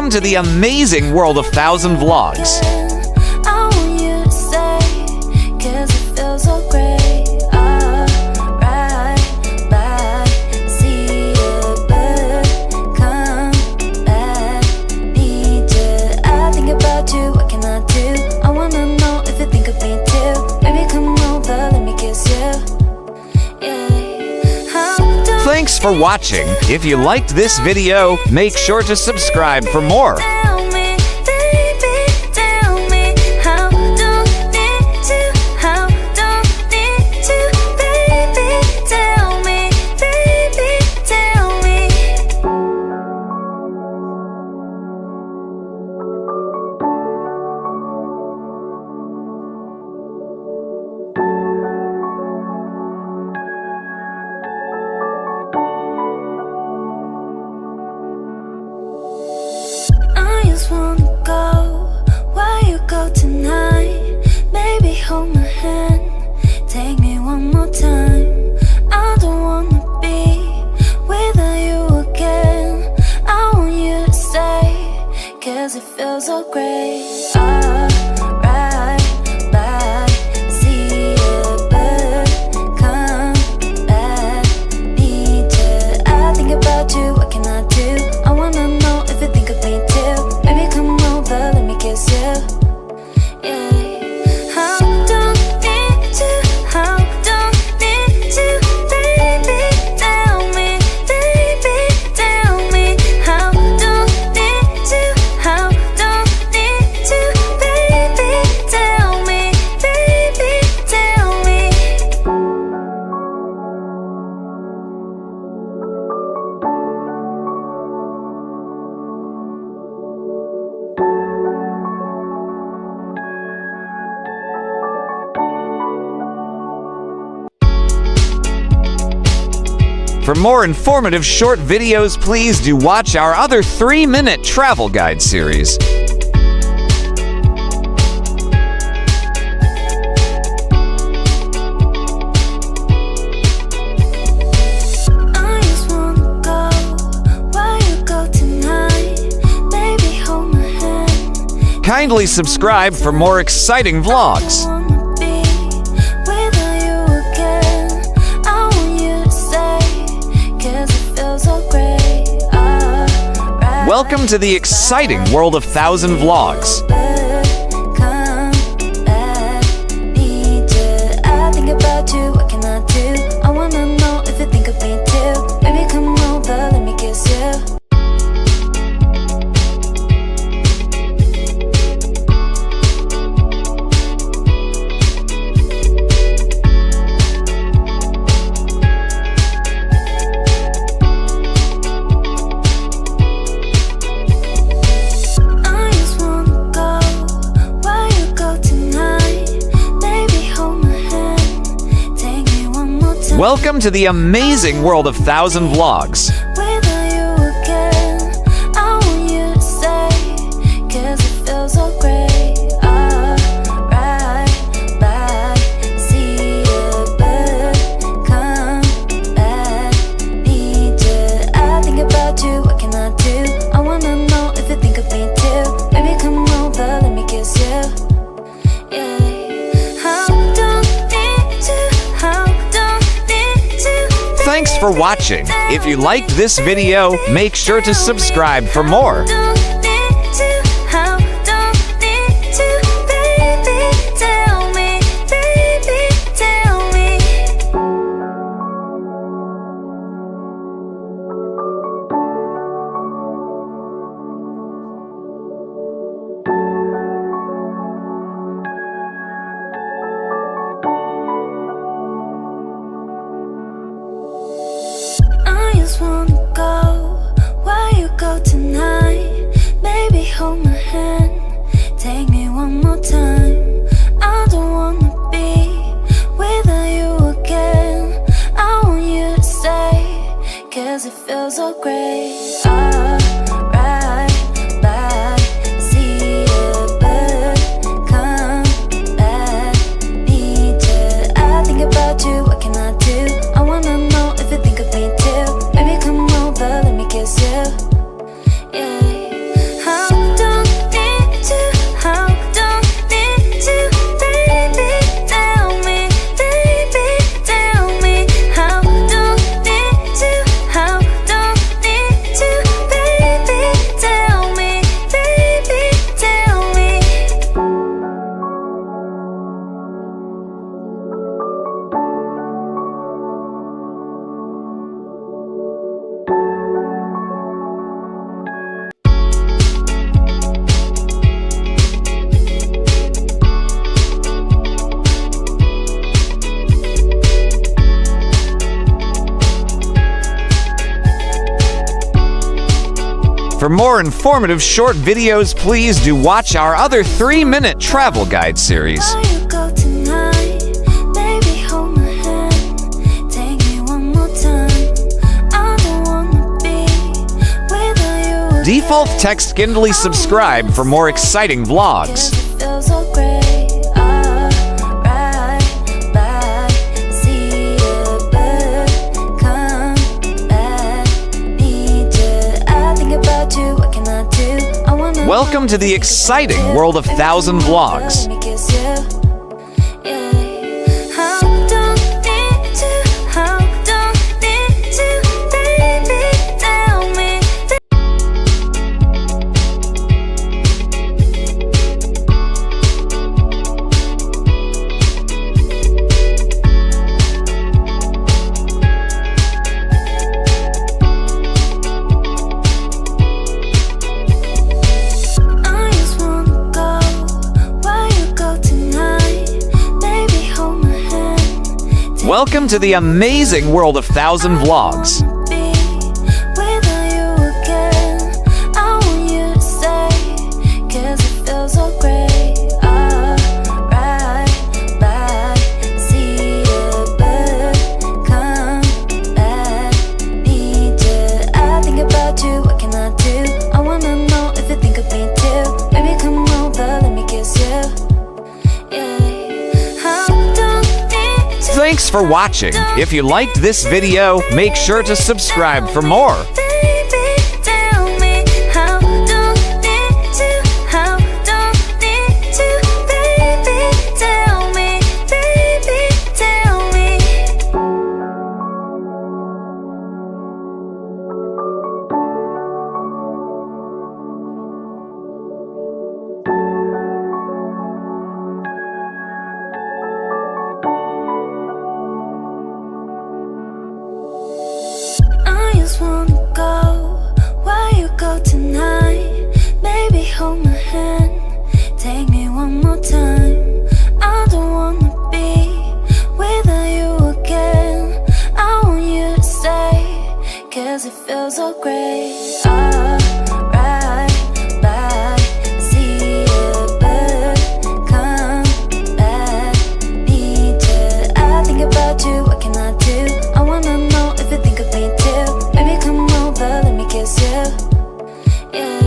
Welcome to the amazing world of 1,000 Vlogs. I want you to stay, 'cause it feels so great. Right back, see you, but come back. Need you, I think about you, what can I do? I wanna know if you think of me too. Baby, come over, let me kiss you. Thanks for watching. If you liked this video, make sure to subscribe for more. I just wanna go where you go tonight. Baby, hold my hand, take me one more time. I don't wanna be without you again. I want you to stay, 'cause it feels so great. Right back, see you, but come back. Need you, I think about you, what can I do? I wanna know if you think of me too. Baby, come over, let me kiss you. Yeah. How don't need to, how don't need to. Baby, tell me, how don't need to, how don't need to. Baby, tell me, tell me. For more informative short videos, please do watch our other 3-minute travel guide series. I just wanna go where you go tonight. Baby, hold my hand. Kindly subscribe for more exciting vlogs. I wanna be without you again. I want you to stay, 'cause it feels so great. Right Welcome to the exciting world of 1,000 Vlogs. back, come back. Need you, I think about you, what can I do? I wanna know if you think of me too. Baby, come over, let me kiss you. I just wanna go where you go tonight. Baby, hold my hand, take me one more time. Welcome to the amazing world of 1,000 Vlogs. Without you again, I want you to stay, 'cause it feels so great. Right back, see you, but come back. Need you, I think about you, what can I do? I wanna know if you think of me too. Baby, come over, let me kiss you. Yeah. How don't need to, how don't need to. Thanks for watching. If you liked this video, make sure to subscribe for more. Don't need to, how don't need to. Baby, tell me, tell me. I just wanna go where you go tonight. For more informative short videos, please do watch our other 3-minute travel guide series. Where you go tonight? Baby, hold my hand. Take me one more time. I don't wanna be without you. Default text kindly subscribe for more exciting vlogs. It feels so great. Alright, bye. See you, but come back. Need you. I think about you. What can I do? I wanna Welcome to the exciting world of 1,000 vlogs. Let me kiss you. Yeah. How don't need to, how don't need to, baby, tell me. I just wanna go where you go tonight. Baby, hold my hand. Welcome to the amazing world of 1,000 vlogs. Be without you again. I want you to stay, 'cause it feels so great. Alright, bye. See you, but come back. Need you. I think about you. What can I do? I wanna know if you think of me too. Baby, come over, let me kiss you. Yeah. How don't need to. Thanks for watching. If you liked this video, make sure to subscribe for more. Baby, tell me how don't need to, how don't need to, baby, tell me, baby, tell me. I just wanna go where you go tonight. Baby, hold my hand. Take me one more time. I don't wanna be without you again. I want you to stay, 'cause it feels so great. Alright, bye. See you, but come back. Need you. I think about you. What can I do? I wanna know if you think of me too. Baby, come over, let me kiss you. Yeah.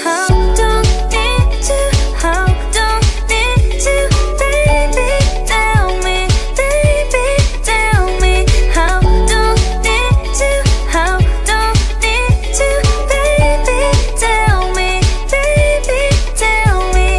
How don't need to, how don't need to, baby, tell me, baby, tell me. How don't need to, how don't need to, baby, tell me, baby, tell me.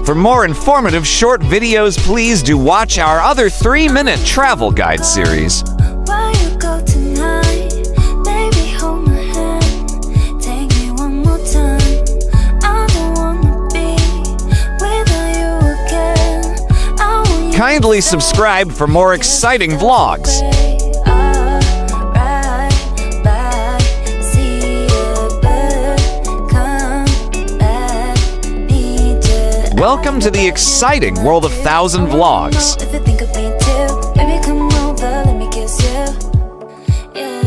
For more informative short videos, please do watch our other 3-minute travel guide series. Where you go tonight? Baby, hold my hand. Take me one more time. I don't wanna be without you again. I want you. Kindly subscribe for more exciting vlogs. Alright, bye. See you, but come back. Need you. Welcome to the exciting world of 1,000 vlogs. If you think of me too, baby, come over, let me kiss you. Yeah.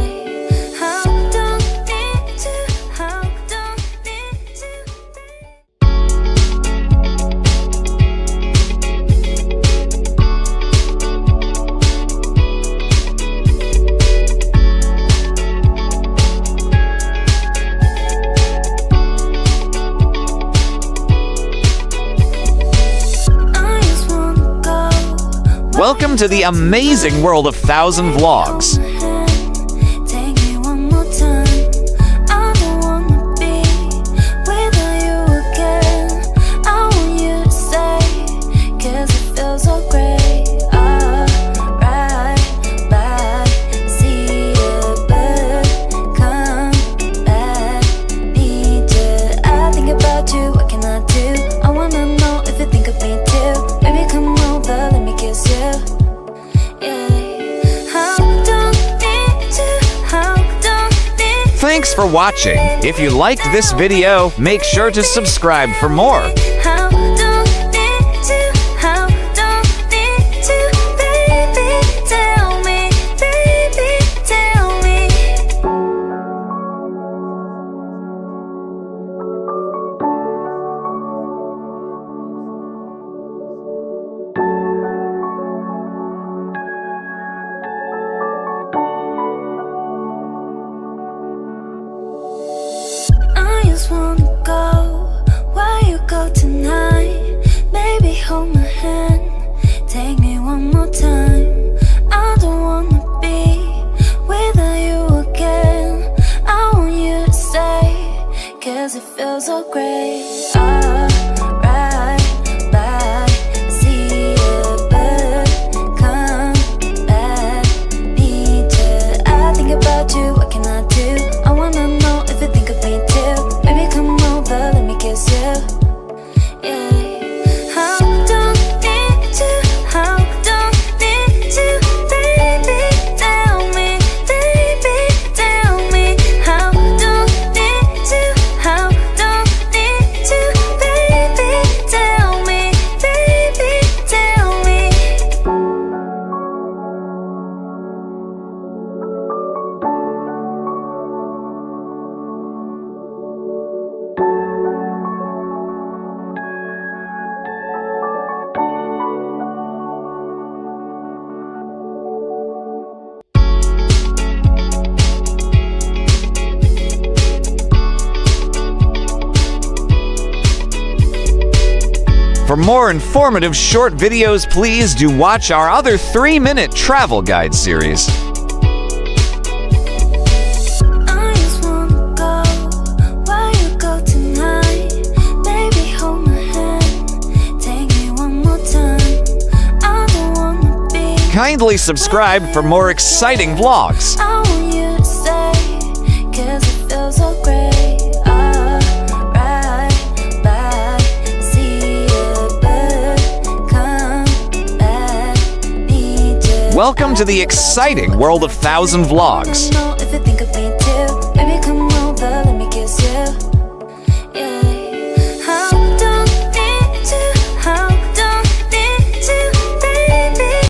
How don't need to, how don't need to. I just wanna go Welcome to the amazing world of 1,000 vlogs. Take me one more time. I don't wanna be without you again. I want you to stay, 'cause it feels so great. Alright, bye. See you, but come back. Need you. I think about you. What can I do? Thanks for watching. If you liked this video, make sure to subscribe for more. How don't need to, baby, tell me, baby, tell me. I just wanna go where you go tonight. Baby, hold my hand, take me one more time. I don't wanna be without you again. I want you to stay, 'cause it feels so great. Alright, bye, see you, but come back. Need to, I think about you, what can I do? I wanna know if you think of me too. Baby, come over, let me kiss you. Yeah. How don't need to, baby, tell me, how don't need to, baby, tell me, tell me. For more informative short videos, please do watch our other 3-minute travel guide series. I just wanna go where you go tonight. Baby, hold my hand, take me one more time. I don't wanna be. Kindly subscribe for more exciting vlogs. I want you to stay, 'cause it feels so great. Alright, bye, see you, but come back. Need to, Welcome to the exciting world of 1,000 vlogs. know if you think of me too.